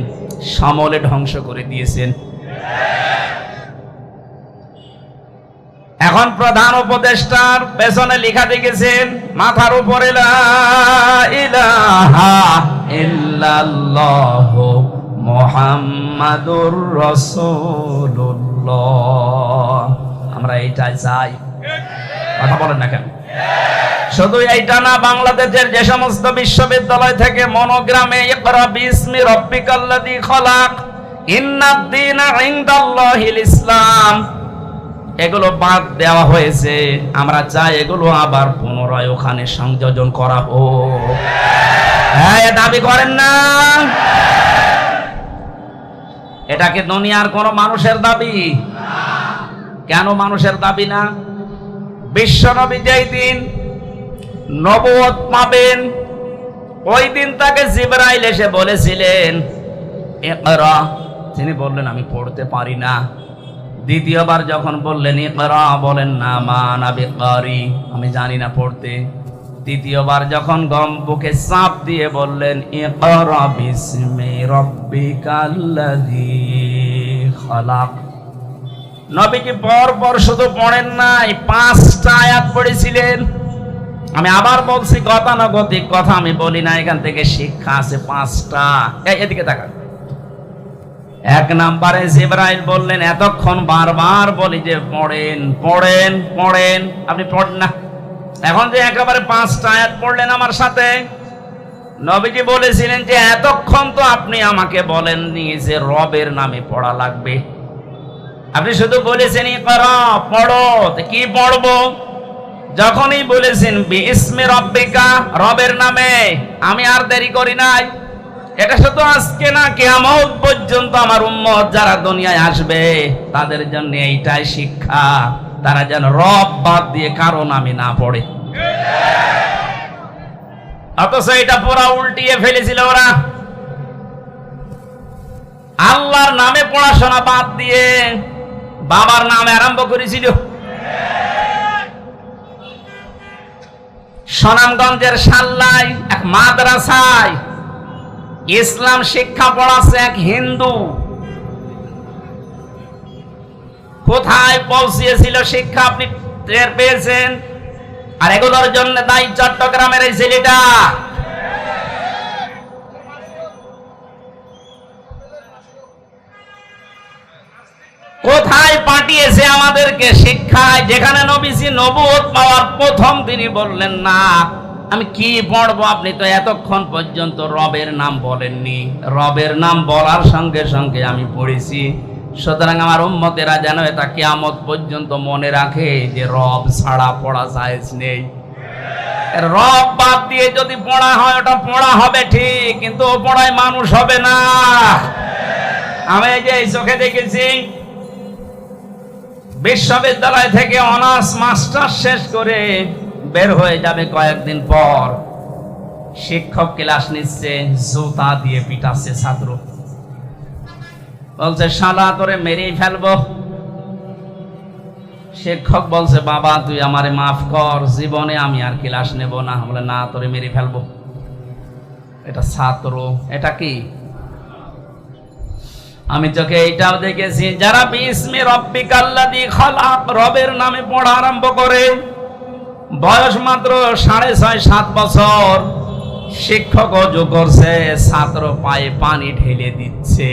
সমলে ধ্বংস করে দিয়েছেন। এখন প্রধান উপদেষ্টার পেছনে লেখা দেখেছেন, মাথার উপরে লা ইলাহা ইল্লাল্লাহ মুহাম্মাদুর রাসূলুল্লাহ। আমরা এইটাই চাই, কথা বলেন না কেন? শুধু এইটা না, বাংলাদেশের যে সমস্ত বিশ্ববিদ্যালয় থেকে মনোগ্রামে ইকরা বিসমি রাব্বিকাল্লাযী খালাক, ইন্নাদ-দীনা ইনদাল্লাহিল ইসলাম, এগুলো বাদ দেওয়া হয়েছে। আমরা চাই এগুলো আবার পুনরায় ওখানে সংযোজন করা হোক। হ্যাঁ, দাবি করেন না? এটা কি দুনিয়ার কোন মানুষের দাবি? কেন মানুষের দাবি না? বিশ্বনবী যেই দিন নবুয়ত পাবেন, ওই দিন তাকে জিবরাইল এসে বলেছিলেন ইকরা, তিনি বললেন আমি পড়তে পারি না। দ্বিতীয়বার যখন বললেন ইকরা, বলেন না মা আনা বিকারি, আমি জানি না পড়তে। তৃতীয়বার যখন গম বুকে চাপ দিয়ে বললেন ইকরা বিসমি রাব্বিকাল্লাযী খালাক, নবীজি পর শুধু পড়েন নাই, 5টা আয়াত পড়েছিলেন। আমি আবার বলছি, গতানুগতিক কথা আমি বলি না, এখান থেকে শিক্ষা আছে 5টা। এদিকে তাকান। 1 নম্বরে জিবরাইল বললেন, এতক্ষণ বারবার বলি যে পড়েন পড়েন পড়েন, আপনি পড়েন না। এখন যে একেবারে 5টা আয়াত পড়লেন আমার সাথে, নবীজি বলেছিলেন যে এতক্ষণ তো আপনি আমাকে বলেননি যে রবের নামে পড়া লাগবে, আপনি শুধু বলেছেন ইকরা, পড়ো। কি পড়বো? যখনই বলেছেন বিসমি রাব্বিকা, রবের নামে, আমি আর দেরি করি নাই। এটা শুধু আজকে না, কিয়ামত পর্যন্ত আমার উম্মত যারা দুনিয়ায় আসবে তাদের জন্য এইটাই শিক্ষা, তারা যেন রব বাদ দিয়ে কারো নামে না পড়ে। অথচ এটা পুরা উল্টিয়ে ফেলেছিল ওরা, আল্লাহর নামে পড়াশোনা বাদ দিয়ে বাবার নামে আরম্ভ করেছিল। সুনামগঞ্জের সাল্লায় এক মাদ্রাসায় ইসলাম শিক্ষা পড়াচ্ছে এক হিন্দু। কোথায় পৌঁছিয়েছিল শিক্ষা আপনি টের পেয়েছেন? আর এগুলোর জন্য দায়ী চট্টগ্রামের এই ছেলেটা। কোথায় পাঠিয়েছে আমাদেরকে শিক্ষায়, যেখানে নবীজি নবুয়ত পাওয়ার প্রথম তিনি বললেন না আমি কি পড়বো, আপনি তো এতক্ষণ পর্যন্ত রবের নাম বলেননি। রবের নাম বলার সঙ্গে সঙ্গে আমি পড়েছি। সুতরাং আমার উম্মতেরা যেন এটা কিয়ামত পর্যন্ত মনে রাখে যে রব ছাড়া পড়া জায়েজ নেই। রব বাদ দিয়ে যদি পড়া হয় ওটা পড়া হবে ঠিক, কিন্তু ও পড়ায় মানুষ হবে না। আমি এই যে এই চোখে দেখেছি, বিশ্ববিদ্যালয় থেকে অনার্স মাস্টার শেষ করে বের হয়ে যাবে কয়েকদিন পর, শিক্ষক ক্লাস নিচ্ছে, জুতা দিয়ে পিটাচ্ছে ছাত্র, বলছে শালা তোরে মেরেই ফেলবো। শিক্ষক বলছে বাবা তুই আমারে মাফ কর, জীবনে আমি আর ক্লাস নেব না। বলে না, তোরে মেরে ফেলবো। এটা ছাত্র, এটা কি? আমি তোকে এইটাও দেখেছি, যারা বিস্মি রব্বিকাল্লাযী খালাক রবের নামে পড়া আরম্ভ করে, বয়স মাত্র 6.5-7 বছর, শিক্ষক অজু করছে, ছাত্র পায়ে পানি ঢেলে দিচ্ছে,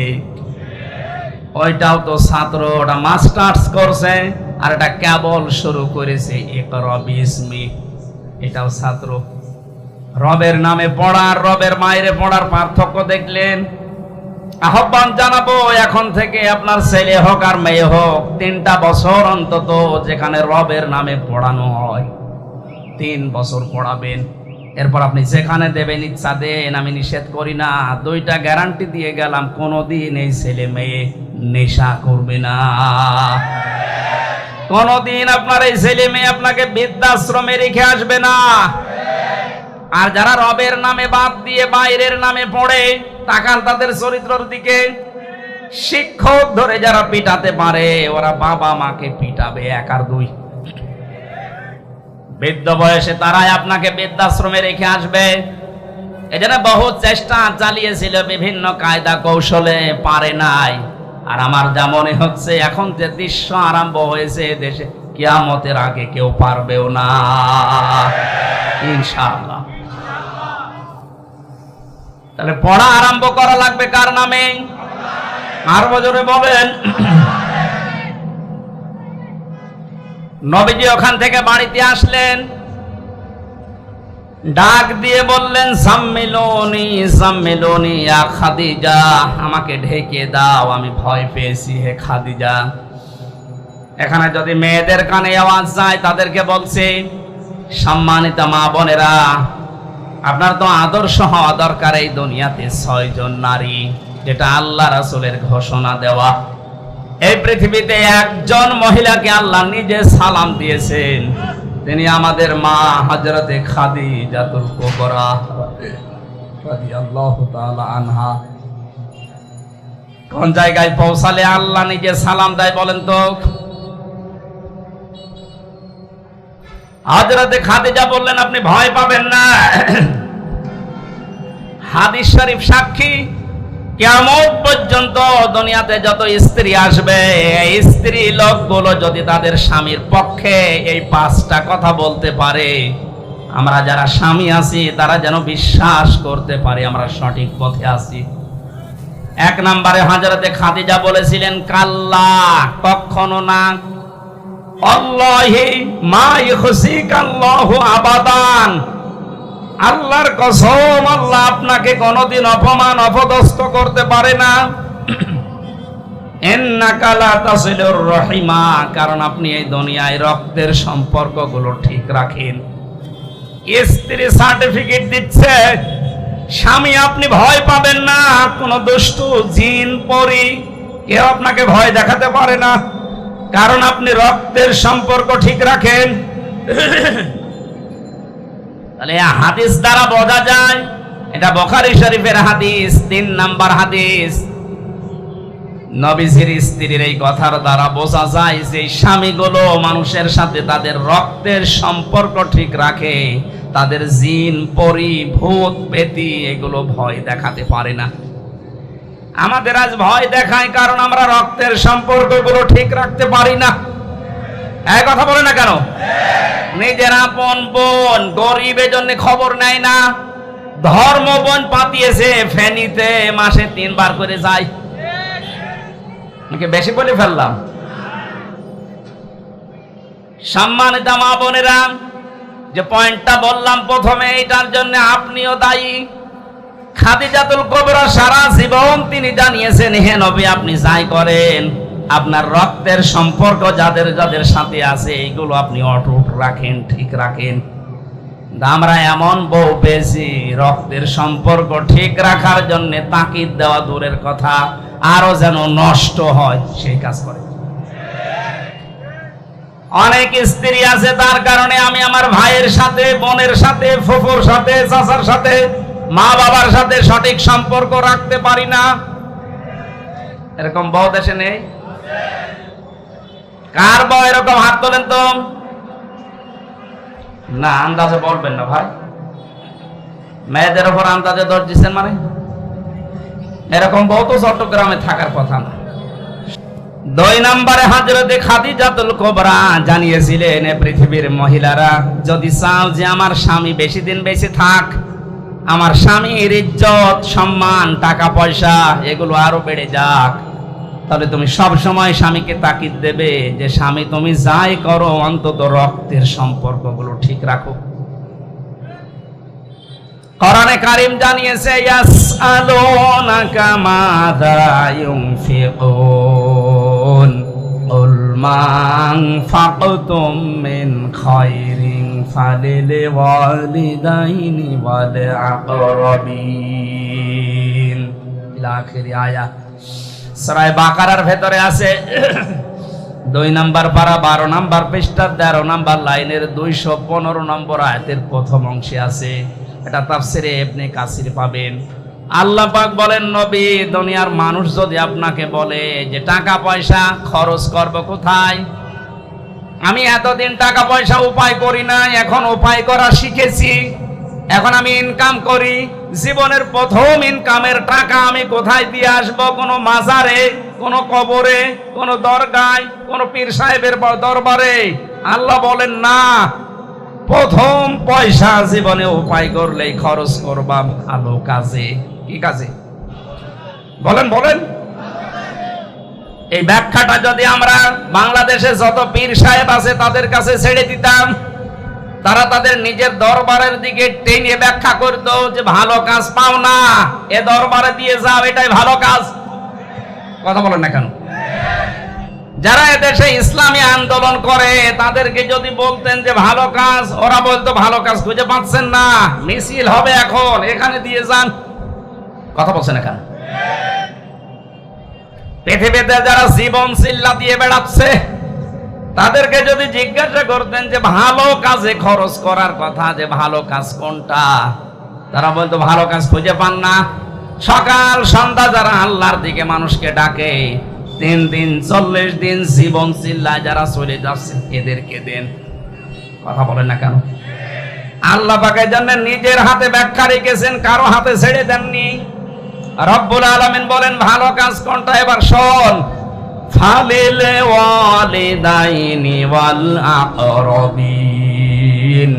ওইটাও তো ছাত্র। ওটা মাস্টার্স করছে, আর এটা কেবল শুরু করেছে ইকরা বিস্মি, এটাও ছাত্র। রবের নামে পড়ার রবের মায়েরে পড়ার পার্থক্য দেখলেন? আহ্বান জানাবো এখন থেকে আপনার ছেলে হোক আর মেয়ে হোক, 3টা বছর অন্তত যেখানে রবের নামে পড়ানো হয় 3 বছর পড়াবেন। এরপর আপনি যেখানে দেবেন ইচ্ছা দেন, আমি নিষেধ করি না। 2টা গ্যারান্টি দিয়ে গেলাম, কোনোদিন এই ছেলে মেয়ে নেশা করবে না। কোনোদিন আপনার এই ছেলে মেয়ে আপনাকে বৃদ্ধাশ্রমে রেখে আসবে না। আর যারা রবের নামে বাদ দিয়ে বাইরের নামে পড়ে, তাকান তাদের চরিত্রের দিকে। শিক্ষক ধরে যারা পিটাতে পারে, ওরা বাবা মাকে পিটাবে 1 আর 2। বৃদ্ধ বয়সে তারাই আপনাকে বৃদ্ধাশ্রমে রেখে আসবে। এজন্য বহু চেষ্টা চালিয়েছিল বিভিন্ন কায়দা কৌশলে, পারে নাই। আর আমার যা মনে হচ্ছে এখন যে দৃশ্য আরম্ভ হয়েছে দেশে, কিয়ামতের আগে কেউ পারবেও না ইনশাআল্লাহ। তাহলে পড়া আরম্ভ করা লাগবে কার নামে? আর বজরে বলেন। নবীজি ওখান থেকে বাড়িতে আসলেন, ডাক দিয়ে বললেন সাম্মিলুনি সাম্মিলুনি ইয়া খাদিজা, আমাকে ঢেকে দাও, আমি ভয় পেয়েছি হে খাদিজা। এখানে যদি মেয়েদের কানে আওয়াজ যায়, তাদেরকে বলছে সম্মানিত মা বোনেরা, আপনার তো আদর্শ হওয়া দরকার এই দুনিয়াতে 6 জন নারী, যেটা আল্লাহ রাসূলের ঘোষণা দেওয়া। এই পৃথিবীতে একজন মহিলাকে আল্লাহ নিজে সালাম দিয়েছেন, তিনি আমাদের মা হযরতে খাদিজাতুল কুবরা রাদিয়াল্লাহু তাআলা আনহা। কোন জায়গায় পৌঁছালে আল্লাহ নিজে সালাম দেয় বলেন তো? হযরতে খাদিজা বললেন আপনি ভয় পাবেন না। হাদিস শরীফ সাক্ষী, কিয়ামত পর্যন্ত দুনিয়াতে যত স্ত্রী আসবে, এই স্ত্রী লোকগুলো যদি তাদের স্বামীর পক্ষে এই 5টা কথা বলতে পারে, আমরা যারা স্বামী আছি তারা যেন বিশ্বাস করতে পারে আমরা সঠিক পথে আছি। 1 নম্বরে হযরতে খাদিজা বলেছিলেন কাল্লা, কখনো না, আল্লাহি মা ইখসিকাল্লাহু আবাদান, আল্লাহর কসম আল্লাহ আপনাকে কোনোদিন অপমান অপদস্থ করতে পারে না। ইন্নাকা লা তাসিলুর রহিমা, কারণ আপনি এই দুনিয়ায় রক্তের সম্পর্কগুলো ঠিক রাখেন। স্ত্রী সার্টিফিকেট দিচ্ছে, স্বামী আপনি ভয় পাবেন না, কোন দুষ্ট জিন পরী কেউ আপনাকে ভয় দেখাতে পারে না, কারণ আপনি রক্তের সম্পর্ক ঠিক রাখেন। তাহলে হাদিস দ্বারা বোঝা যায়, এটা বুখারী শরীফের হাদিস, 3 নাম্বার হাদিস। নবীজির স্ত্রীর এই কথার দ্বারা বোঝা যায় যে স্বামীগুলো মানুষের সাথে তাদের রক্তের সম্পর্ক ঠিক রাখে, তাদের জিন পরী ভূত পেতী এগুলো ভয় দেখাতে পারে না। আমাদের আজ ভয় দেখায় কারণ আমরা রক্তের সম্পর্কগুলো ঠিক রাখতে পারি না। এই কথা বলে না কেন? নিজের আপন বোন গরিবের জন্য খবর নেয় না, ধর্ম বোন পাতিয়েছে ফেনীতে মাসে 3 বার করে যায়। বেশি বলে ফেললাম? সম্মানিত মা বোনেরা, যে পয়েন্টটা বললাম প্রথমে, এটার জন্য আপনিও দায়ী। খাদিজাতুল কুবরা সারা জীবন তিনি জানিয়েছেন, হে নবী আপনি যাই করেন, আপনার রক্তের সম্পর্ক যাদের যাদের সাথে আছে এইগুলো আপনি অটুট রাখেন, ঠিক রাখেন। আমরা এমন বউ পেয়েছি রক্তের সম্পর্ক ঠিক রাখার জন্য তাকিদ দেওয়া দূরের কথা, আরো যেন নষ্ট হয় সেই কাজ করে। অনেক স্ত্রী আছে তার কারণে আমি আমার ভাইয়ের সাথে, বোনের সাথে, ফুফুর সাথে, চাচার সাথে, মা বাবার সাথে সঠিক সম্পর্ক রাখতে পারি না। এরকম বউ দেশে নেই? কার বউ এরকম? হাত তোলেন তো। না, আন্দাজে বলবেন না ভাই। মেয়েদের উপর আন্দাজে দোষ দিচ্ছেন মানে? এরকম বউ তো চট্টগ্রামে থাকার কথা না। 2 নম্বরে হযরতে খাদিজাতুল কুবরা জানিয়েছিলেন, পৃথিবীর মহিলারা যদি চাও যে আমার স্বামী বেশি দিন বেঁচে থাক, আমার স্বামীর ইজ্জত, সম্মান, টাকা পয়সা এগুলো আরো বেড়ে যাক, তাহলে তুমি সব সময় স্বামীকে তাকিদ দেবে যে স্বামী তুমি যাই করো অন্তত রক্তের সম্পর্কগুলো ঠিক রাখো। কোরআনে কারীম জানিয়েছে, ইয়াসআলুনাকা মাযা ইউনফিকুন কুল মা আনফাকতুম মিন খায়রিন ফালিল ওয়ালিদাইনি ওয়াল আকরাবিন ইলা আখির আয়াত। সূরা বাকারার ভেতরে আছে 2 নম্বর পারা 12 নম্বর পৃষ্ঠা 13 নম্বর লাইনের 215 নম্বর আয়াতের প্রথম অংশে আছে। এটা তাফসিরে ইবনে কাসির পাবেন। আল্লাহ পাক বলেন, নবী, দুনিয়ার মানুষ যদি আপনাকে বলে যে টাকা পয়সা খরচ করব কোথায়, আমি এতদিন টাকা পয়সা উপায় করি না, এখন উপায় করা শিখেছি, এখন আমি ইনকাম করি, জীবনের প্রথম ইনকামের টাকা আমি কোথায় দিয়ে আসব? কোন মাজারে, কোন কবরে, কোন দরগায়, কোন পীর সাহেবের দরবারে? আল্লাহ বলেন না, প্রথম পয়সা জীবনে উপায় করলেই খরচ করবা ভালো কাজে। কি কাজে? বলেন বলেন। এই ব্যাখ্যাটা যদি আমরা বাংলাদেশে যত পীর সাহেব আছে তাদের কাছে ছেড়ে দিতাম, তারা তাদের নিজের দরবারের দিকে টেনে ব্যাখ্যা করতো যে ভালো কাজ পাও না, এ দরবারে দিয়ে যাও, এটাই ভালো কাজ। কথা বলেন না কেন? যারা এদেশে ইসলামী আন্দোলন করে তাদেরকে যদি বলতেন যে ভালো কাজ, ওরা বলতো ভালো কাজ খুঁজে পাচ্ছেন না, মিছিল হবে এখন, এখানে দিয়ে যান। কথা বলছেন না কেন? পৃথিবীতে যারা জীবন চিল্লা দিয়ে বেড়াচ্ছে তাদেরকে যদি জিজ্ঞাসা করতেন যে ভালো কাজে খরচ করার কথা, যে ভালো কাজ কোনটা, তারা বলতো ভালো কাজ খুঁজে পান না। সকাল সন্ধ্যা যারা আল্লাহর দিকে মানুষকে ডাকে, 3 দিন 40 দিন জীবন চিল্লায় যারা চলে যাচ্ছে, এদেরকে দেন। কথা বলেন না কেন? আল্লাহ পাকের জন্য নিজের হাতে ব্যাখ্যা রেখেছেন, কারো হাতে ছেড়ে দেননি। রব্বুল আলামিন বলেন ভালো কাজ কোনটা, এবার শোন, ফালিল ওয়ালিদাইনি ওয়াল আকরাবিন।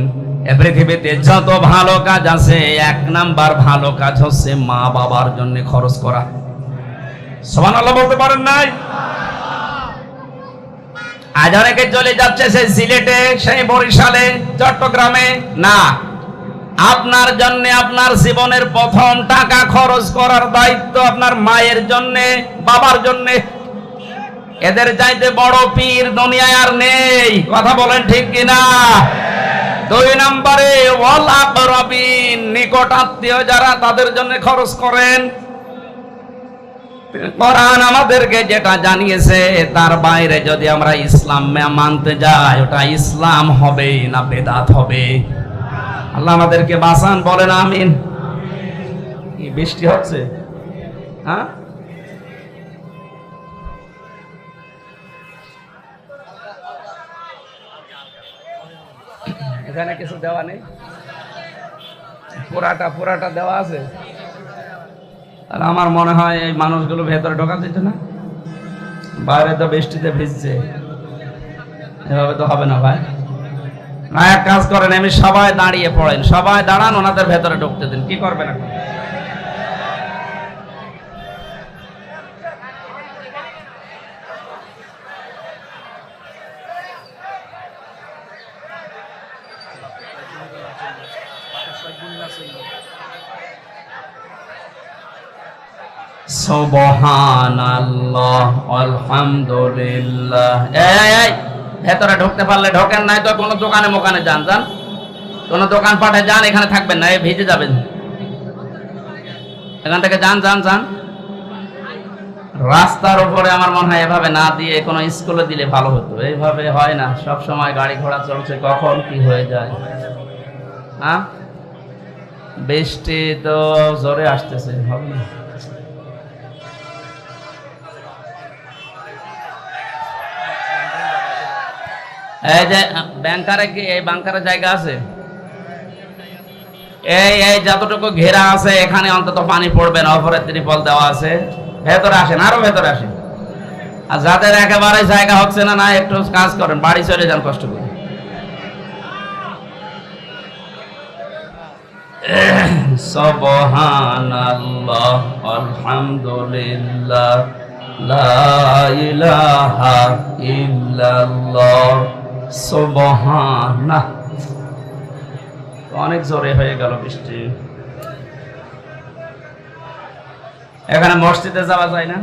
এই পৃথিবীতে যত ভালো কাজ আছে 1 নাম্বার ভালো কাজ হচ্ছে মা বাবার জন্য খরচ করা। সুবহানাল্লাহ বলতে পারেন নাই? আজ অনেকে চলে যাচ্ছে সেই সিলেটে, সেই বরিশালে, চট্টগ্রামে। না, আপনার জন্য আপনার জীবনের প্রথম টাকা খরচ করার দায়িত্ব আপনার মায়ের জন্য, বাবার জন্য। এদের চাইতে বড় পীর দুনিয়ায় আর নেই। কথা বলেন ঠিক কিনা? 2 নম্বরে ওয়াল আকরাবিন, নিকট আত্মীয় যারা, তাদের জন্য খরচ করেন। কোরআন আমাদেরকে যেটা জানিয়েছে তার বাইরে যদি আমরা ইসলাম মানতে যাই, ওটা ইসলাম হবে না বেদাত হবে? আল্লাহ আমাদেরকে বাঁচান, বলেন আমিন। কি বৃষ্টি হচ্ছে? হ্যাঁ, এখানে কিছু দেওয়া নেই, পুরাটা দেওয়া আছে। আর আমার মনে হয় এই মানুষগুলো ভেতরে ঢোকা যেত না, বাইরে তো বৃষ্টিতে ভিজছে, এভাবে তো হবে না ভাই। না, এক কাজ করেন, আমি সবাই দাঁড়িয়ে পড়েন, সবাই দাঁড়ান, ওনাদের ভেতরে ঢুকতে দিন। কি করবেন এখন? সুবহানাল্লাহ, আলহামদুলিল্লাহ। এই ভেতরে ঢুকতে পারলে ঢোকেন, নাই তো কোনো দোকানে মোকানে যান। কোন দোকানপাটে যান, এখানে থাকবেন না, এই ভিজে যাবেন। এখান থেকে যান যান যান। রাস্তার উপরে আমার মনে হয় এভাবে না দিয়ে কোনো স্কুলে দিলে ভালো হতো। এইভাবে হয় না, সব সময় গাড়ি ঘোড়া চলছে, কখন কি হয়ে যায়। হ্যাঁ, বৃষ্টি তো জোরে আসতেছে, হবে না। এই যে ব্যাংকারে কি এই বাংকারের জায়গা আছে? এই এই যতটুকু ঘেরা আছে এখানে অন্তত পানি পড়বে না, অপরের ত্রিপল দেওয়া আছে। ভেতরে আসেন, আরো ভেতরে আসেন। আর যাদের একেবারে জায়গা হচ্ছে না, না একটু কাজ করেন, বাড়ি চলে যান কষ্ট করে। সুবহানাল্লাহ, আলহামদুলিল্লাহ, লা ইলাহা ইল্লাল্লাহ, সুবহানাল্লাহ। অনেক জোরে হয়ে গেল বৃষ্টি। এখানে মসজিদে যাওয়া যায় না?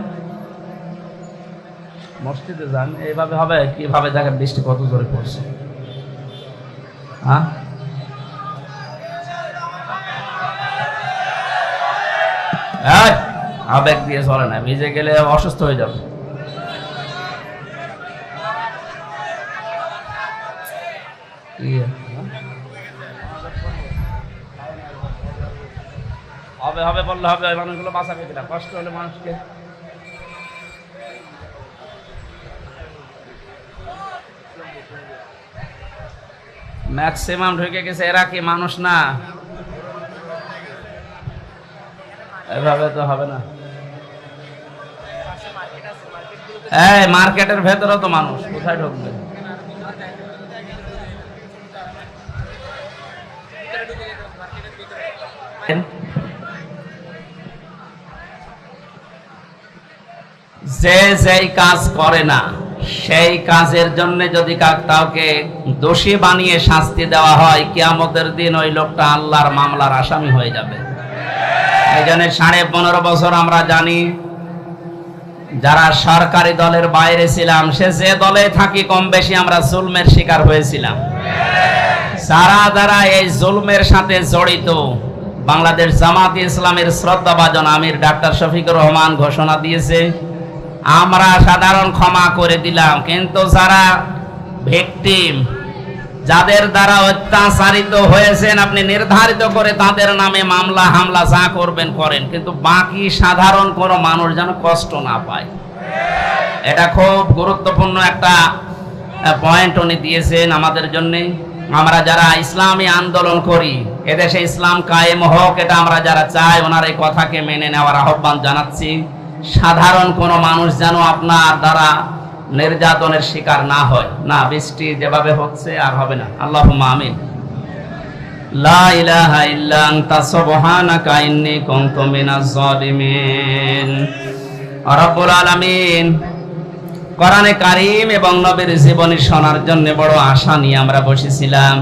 মসজিদে যান, এইভাবে হবে? কিভাবে দেখেন বৃষ্টি কত জোরে পড়ছে। হ্যাঁ, আবেগ দিয়ে চলে না, ভিজে গেলে অসুস্থ হয়ে যাবে। হবে হবে বললে হবে, ওই মানুষগুলো বাঁচাবে কিনা, কষ্ট হলে মানুষকে। ম্যাক্সিমাম ঢুকে গেছে, এরা কি মানুষ না? এভাবে তো হবে না। এই মার্কেটের ভেতরে তো মানুষ, কোথায় ঢুকবে? যে যেই কাজ করে না সেই কাজের জন্য যদি কাউকে দোষী বানিয়ে শাস্তি দেওয়া হয়, কিয়ামতের দিন ওই লোকটা আল্লাহর মামলার আসামি হয়ে যাবে। এই জন্য 15.5 বছর আমরা জানি, যারা সরকারি দলের বাইরে ছিলাম, সে যে দলে থাকি কম বেশি আমরা জুলমের শিকার হয়েছিলাম। যারা যারা এই জুলমের সাথে জড়িত, বাংলাদেশ জামাত ইসলামের শ্রদ্ধাভাজন আমির ডাক্তার শফিকুর রহমান ঘোষণা দিয়েছে, আমরা সাধারণ ক্ষমা করে দিলাম। কিন্তু যারা ভিকটিম, যাদের দ্বারা অত্যাচারিত হয়েছেন, আপনি নির্ধারিত করে তাদের নামে মামলা হামলা যা করবেন করেন, কিন্তু বাকি সাধারণ কোনো মানুষ যেন কষ্ট না পায়। এটা খুব গুরুত্বপূর্ণ একটা পয়েন্ট উনি দিয়েছেন আমাদের জন্যে। আমরা যারা ইসলামী আন্দোলন করি, এদেশে ইসলাম কায়েম হোক, এটা আমরা যারা চাই, ওনার এই কথাকে মেনে নেওয়ার আহ্বান জানাচ্ছি। সাধারণ কোনো মানুষ যেন আপনার দ্বারা নির্যাতনের শিকার না হয়। না, বৃষ্টি যেভাবে হচ্ছে আর হবে না। আল্লাহুম্মা আমিন। লা ইলাহা ইল্লা আনতা সুবহানাকা ইন্নী কুনতু মিনাজ জালিমিন। রব্বুল আলামিন, কোরআনে কারীম এবং নবীর জীবনী শোনার জন্য বড় আশা নিয়ে আমরা বসেছিলাম।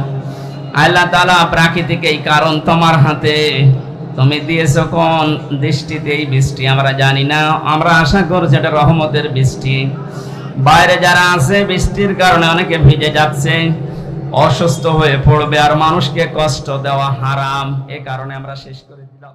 আল্লাহ তাআলা, প্রাকৃতিক এই কারণ তোমার হাতে, তুমি দিয়েছো কোন দৃষ্টিতে এই বৃষ্টি আমরা জানি না। আমরা আশা করছি এটা রহমতের বৃষ্টি। বাইরে যারা আছে, বৃষ্টির কারণে অনেকে ভিজে যাচ্ছে, অসুস্থ হয়ে পড়বে, আর মানুষকে কষ্ট দেওয়া হারাম। এ কারণে আমরা শেষ করে দিলাম।